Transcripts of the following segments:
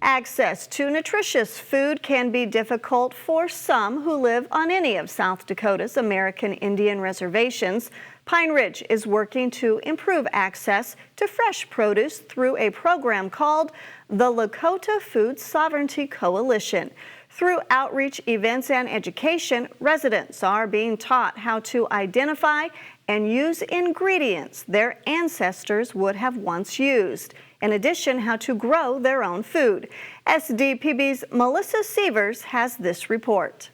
Access to nutritious food can be difficult for some who live on any of South Dakota's American Indian reservations. Pine Ridge is working to improve access to fresh produce through a program called the Lakota Food Sovereignty Coalition. Through outreach events and education, residents are being taught how to identify and use ingredients their ancestors would have once used. In addition, how to grow their own food. SDPB's Melissa Sievers has this report.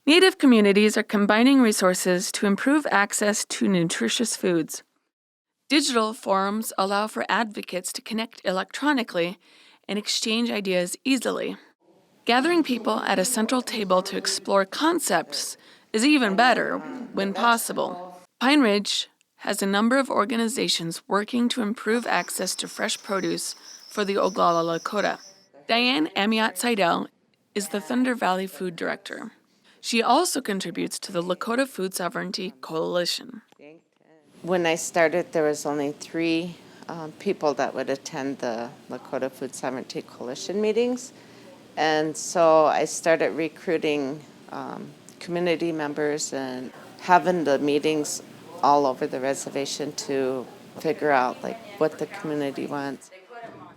Native communities are combining resources to improve access to nutritious foods. Digital forums allow for advocates to connect electronically and exchange ideas easily. Gathering people at a central table to explore concepts is even better when possible. Pine Ridge has a number of organizations working to improve access to fresh produce for the Oglala Lakota. Diane Amiot Seidel is the Thunder Valley Food Director. She also contributes to the Lakota Food Sovereignty Coalition. When I started, there was only 3 people that would attend the Lakota Food Sovereignty Coalition meetings. And so I started recruiting community members and having the meetings all over the reservation to figure out what the community wants.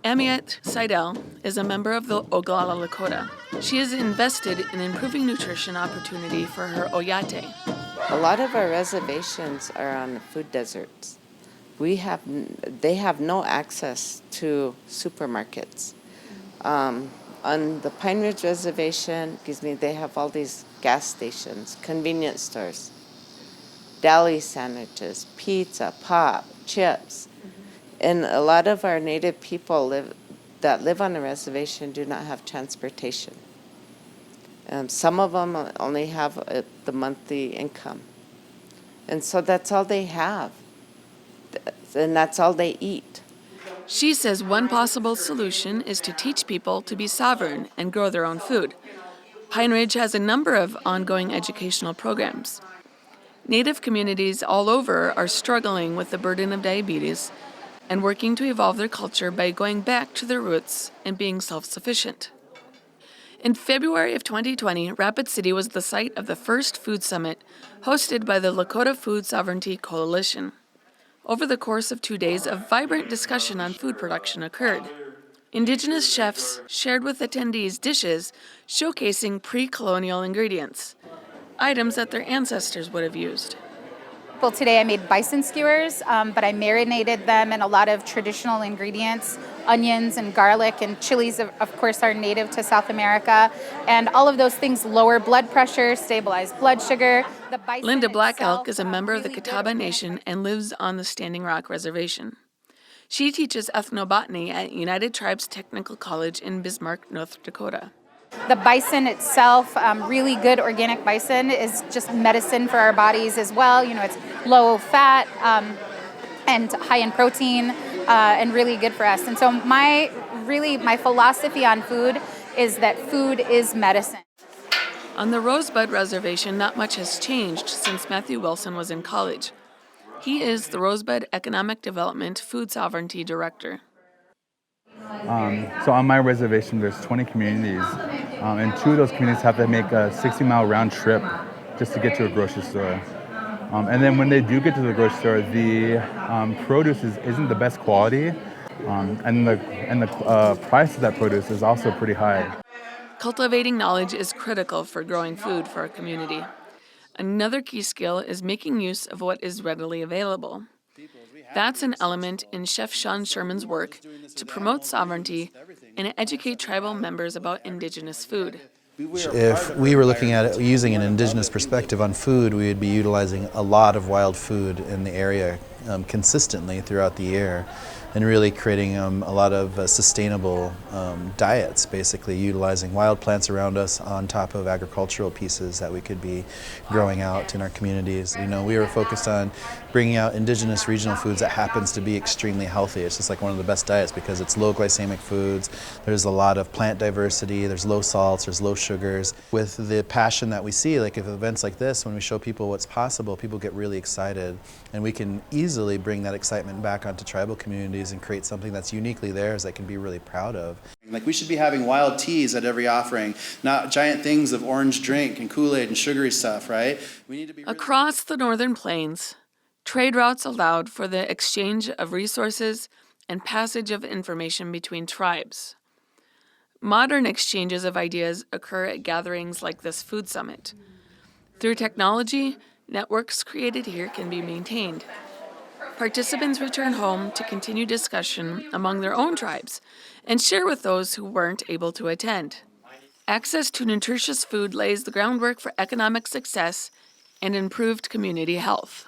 Amiot Seidel is a member of the Oglala Lakota. She is invested in improving nutrition opportunity for her Oyate. A lot of our reservations are on the food deserts. They have no access to supermarkets. On the Pine Ridge Reservation, they have all these gas stations, convenience stores, deli sandwiches, pizza, pop, chips. And a lot of our Native people that live on the reservation do not have transportation. Some of them only have the monthly income. And so that's all they have. And that's all they eat. She says one possible solution is to teach people to be sovereign and grow their own food. Pine Ridge has a number of ongoing educational programs. Native communities all over are struggling with the burden of diabetes and working to evolve their culture by going back to their roots and being self-sufficient. In February of 2020, Rapid City was the site of the first food summit hosted by the Lakota Food Sovereignty Coalition. Over the course of 2 days, a vibrant discussion on food production occurred. Indigenous chefs shared with attendees dishes showcasing pre-colonial ingredients, items that their ancestors would have used. Well, today I made bison skewers, but I marinated them in a lot of traditional ingredients. Onions and garlic and chilies, of course, are native to South America. And all of those things lower blood pressure, stabilize blood sugar. Linda Black Elk is a member of the Catawba Nation and lives on the Standing Rock Reservation. She teaches ethnobotany at United Tribes Technical College in Bismarck, North Dakota. The bison itself, really good organic bison, is just medicine for our bodies as well. You know, it's low fat and high in protein and really good for us. And so my philosophy on food is that food is medicine. On the Rosebud Reservation, not much has changed since Matthew Wilson was in college. He is the Rosebud Economic Development Food Sovereignty Director. So on my reservation, there's 20 communities, and 2 of those communities have to make a 60-mile round trip just to get to a grocery store. And then when they do get to the grocery store, the produce isn't the best quality, and the price of that produce is also pretty high. Cultivating knowledge is critical for growing food for a community. Another key skill is making use of what is readily available. That's an element in Chef Sean Sherman's work to promote sovereignty and educate tribal members about indigenous food. If we were looking at it using an indigenous perspective on food, we would be utilizing a lot of wild food in the area consistently throughout the year, and really creating a lot of sustainable diets, basically utilizing wild plants around us on top of agricultural pieces that we could be growing out in our communities. You know, we were focused on bringing out indigenous regional foods that happens to be extremely healthy. It's just like one of the best diets because it's low glycemic foods, there's a lot of plant diversity, there's low salts, there's low sugars. With the passion that we see, like if events like this, when we show people what's possible, people get really excited, and we can easily bring that excitement back onto tribal communities and create something that's uniquely theirs that can be really proud of. Like, we should be having wild teas at every offering, not giant things of orange drink and Kool-Aid and sugary stuff, right? We need to be Across the Northern Plains, trade routes allowed for the exchange of resources and passage of information between tribes. Modern exchanges of ideas occur at gatherings like this food summit. Through technology, networks created here can be maintained. Participants return home to continue discussion among their own tribes and share with those who weren't able to attend. Access to nutritious food lays the groundwork for economic success and improved community health.